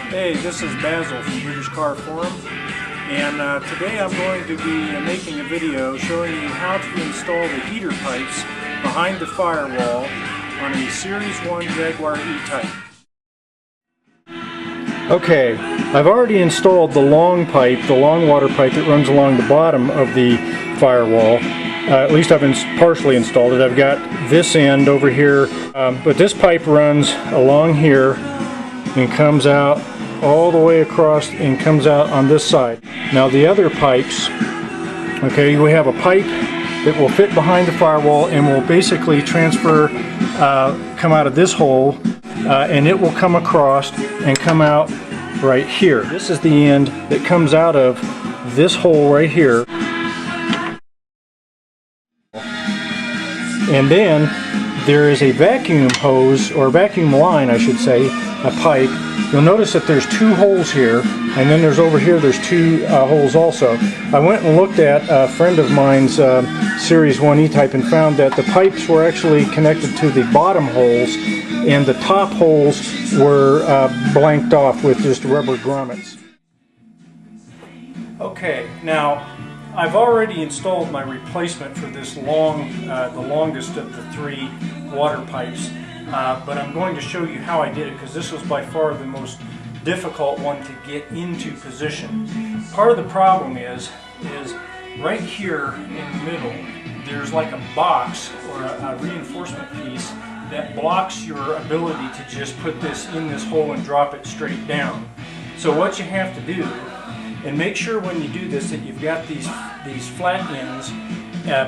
Hey, this is Basil from British Car Forum, and today I'm going to be making a video showing you how to install the heater pipes behind the firewall on a Series I Jaguar EType. Okay, I've already installed the long pipe, the long water pipe that runs along the bottom of the firewall. At least I've partially installed it. I've got this end over here, but this pipe runs along here and comes out all the way across and comes out on this side. Now the other pipes, okay, we have a pipe that will fit behind the firewall and will basically transfer, come out of this hole, and it will come across and come out right here. This is the end that comes out of this hole right here. And then there is a vacuum hose, or vacuum line I should say, a pipe. You'll notice that there's two holes here, and then there's over here there's two holes also. I went and looked at a friend of mine's Series I EType and found that the pipes were actually connected to the bottom holes, and the top holes were blanked off with just rubber grommets. Okay, now I've already installed my replacement for this the longest of the three water pipes, but I'm going to show you how I did it because this was by far the most difficult one to get into position. Part of the problem is right here in the middle there's like a box or a reinforcement piece that blocks your ability to just put this in this hole and drop it straight down. So what you have to do, and make sure when you do this that you've got these flat ends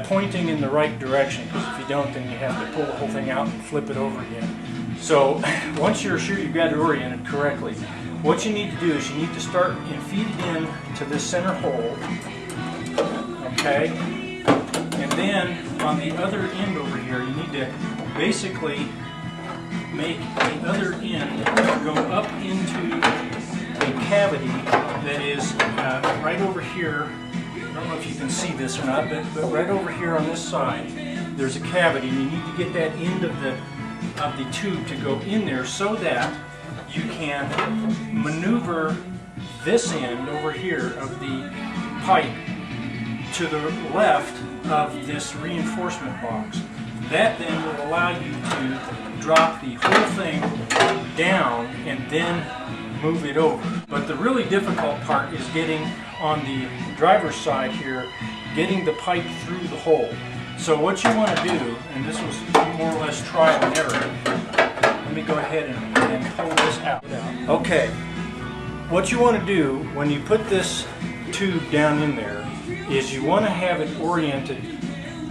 pointing in the right direction, because if you don't then you have to pull the whole thing out and flip it over again. So once you're sure you've got it oriented correctly, what you need to do is you need to start and feed it in to this center hole, okay? And then on the other end over here you need to basically make the other end go up into a cavity that is right over here. I don't know if you can see this or not, but right over here on this side there's a cavity, and you need to get that end of the tube to go in there so that you can maneuver this end over here of the pipe to the left of this reinforcement box. That then will allow you to drop the whole thing down and then move it over. But the really difficult part is getting on the driver's side here, getting the pipe through the hole. So what you want to do, and this was more or less trial and error, let me go ahead and pull this out. Okay, what you want to do when you put this tube down in there is you want to have it oriented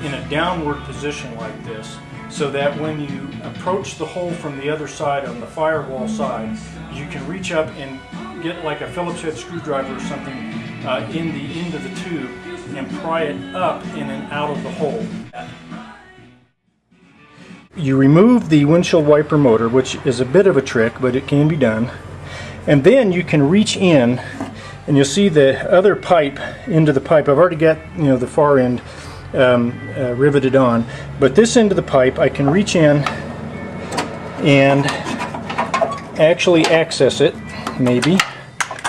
in a downward position like this, so that when you approach the hole from the other side on the firewall side, you can reach up and get like a Phillips head screwdriver or something in the end of the tube and pry it up in and out of the hole. You remove the windshield wiper motor, which is a bit of a trick, but it can be done. And then you can reach in and you'll see the other pipe into the pipe. I've already got, the far end riveted on, but this end of the pipe I can reach in and actually access it. Maybe.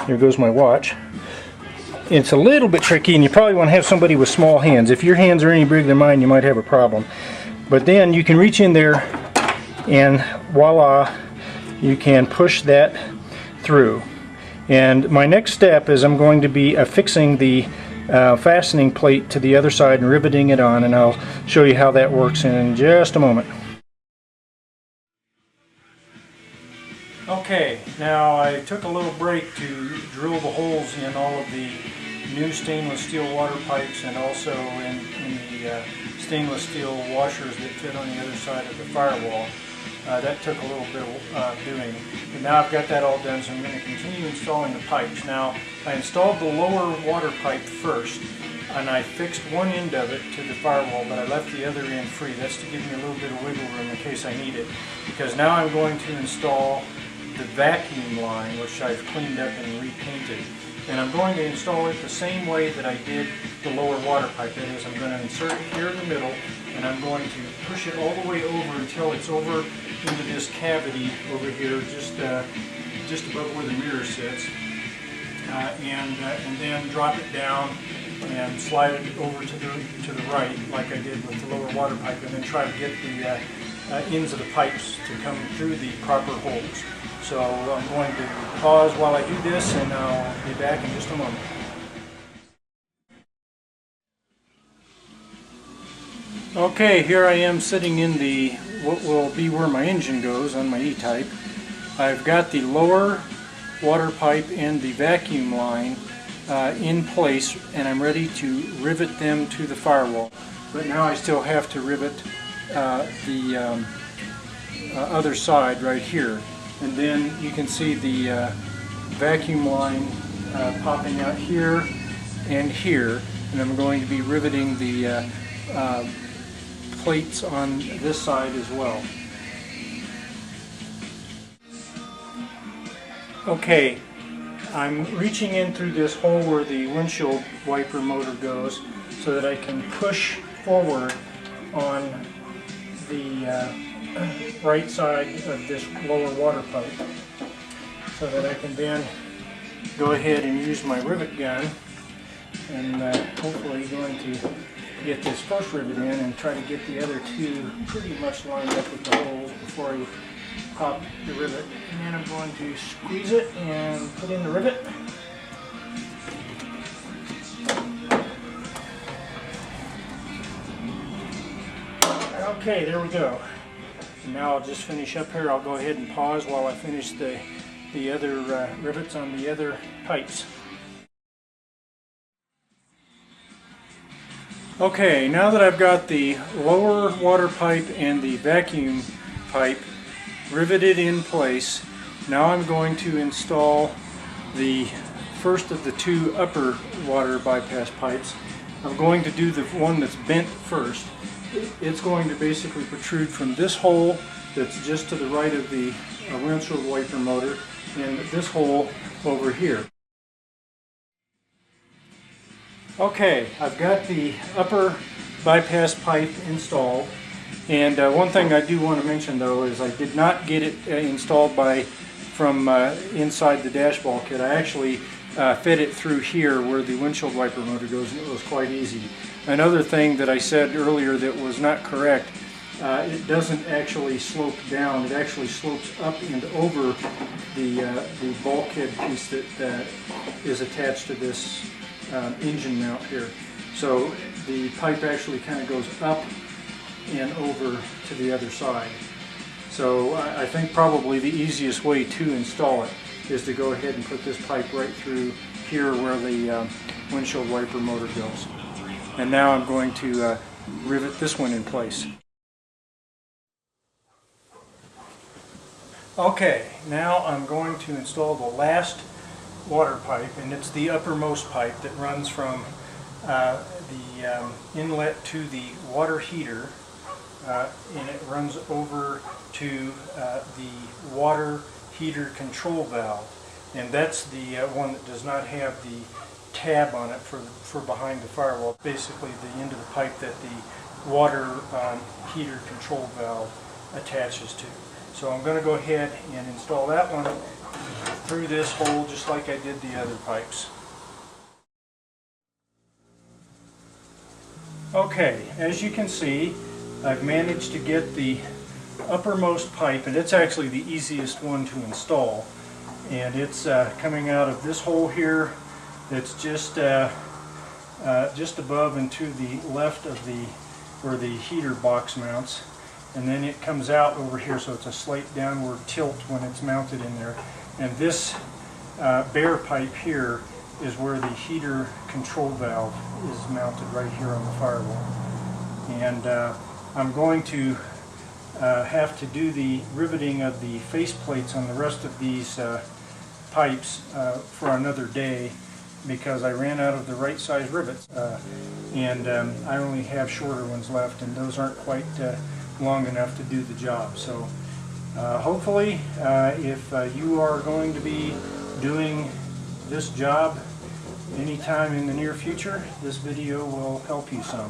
Here goes my watch. It's a little bit tricky, and you probably want to have somebody with small hands. If your hands are any bigger than mine, you might have a problem. But then you can reach in there and voila, you can push that through. And my next step is I'm going to be affixing the fastening plate to the other side and riveting it on, and I'll show you how that works in just a moment. Okay, now I took a little break to drill the holes in all of the new stainless steel water pipes and also in the stainless steel washers that fit on the other side of the firewall. That took a little bit of doing, but now I've got that all done, so I'm going to continue installing the pipes. Now, I installed the lower water pipe first, and I fixed one end of it to the firewall, but I left the other end free. That's to give me a little bit of wiggle room in case I need it, because now I'm going to install the vacuum line, which I've cleaned up and repainted. And I'm going to install it the same way that I did the lower water pipe. That is, I'm going to insert it here in the middle, and I'm going to push it all the way over until it's over into this cavity over here, just just above where the mirror sits, and then drop it down and slide it over to the right, like I did with the lower water pipe, and then try to get the ends of the pipes to come through the proper holes. So I'm going to pause while I do this, and I'll be back in just a moment. Okay, here I am sitting in the what will be where my engine goes on my E-Type. I've got the lower water pipe and the vacuum line in place, and I'm ready to rivet them to the firewall. But now I still have to rivet the other side right here. And then you can see the vacuum line popping out here and here. And I'm going to be riveting the plates on this side as well. Okay, I'm reaching in through this hole where the windshield wiper motor goes so that I can push forward on the right side of this lower water pipe, so that I can then go ahead and use my rivet gun and hopefully going to get this first rivet in and try to get the other two pretty much lined up with the holes before I pop the rivet. And then I'm going to squeeze it and put in the rivet. Okay, there we go. And now I'll just finish up here. I'll go ahead and pause while I finish the other rivets on the other pipes. Okay, now that I've got the lower water pipe and the vacuum pipe riveted in place, now I'm going to install the first of the two upper water bypass pipes. I'm going to do the one that's bent first. It's going to basically protrude from this hole that's just to the right of the windshield wiper motor and this hole over here. Okay, I've got the upper bypass pipe installed, and one thing I do want to mention though is I did not get it installed from inside the dashboard kit. I actually fed it through here where the windshield wiper motor goes, and it was quite easy. Another thing that I said earlier that was not correct, it doesn't actually slope down, it actually slopes up and over the bulkhead piece that is attached to this engine mount here. So the pipe actually kind of goes up and over to the other side. So I think probably the easiest way to install it is to go ahead and put this pipe right through here where the windshield wiper motor goes. And now I'm going to rivet this one in place. Okay, now I'm going to install the last water pipe, and it's the uppermost pipe that runs from the inlet to the water heater, and it runs over to the water heater control valve, and that's the one that does not have the tab on it for behind the firewall. Basically the end of the pipe that the water heater control valve attaches to. So I'm going to go ahead and install that one through this hole just like I did the other pipes. Okay, as you can see, I've managed to get the uppermost pipe, and it's actually the easiest one to install, and it's coming out of this hole here that's just above and to the left of where the heater box mounts, and then it comes out over here, so it's a slight downward tilt when it's mounted in there. And this bare pipe here is where the heater control valve is mounted right here on the firewall. And I'm going to have to do the riveting of the face plates on the rest of these pipes for another day, because I ran out of the right size rivets, and I only have shorter ones left, and those aren't quite long enough to do the job. So hopefully if you are going to be doing this job anytime in the near future, this video will help you some.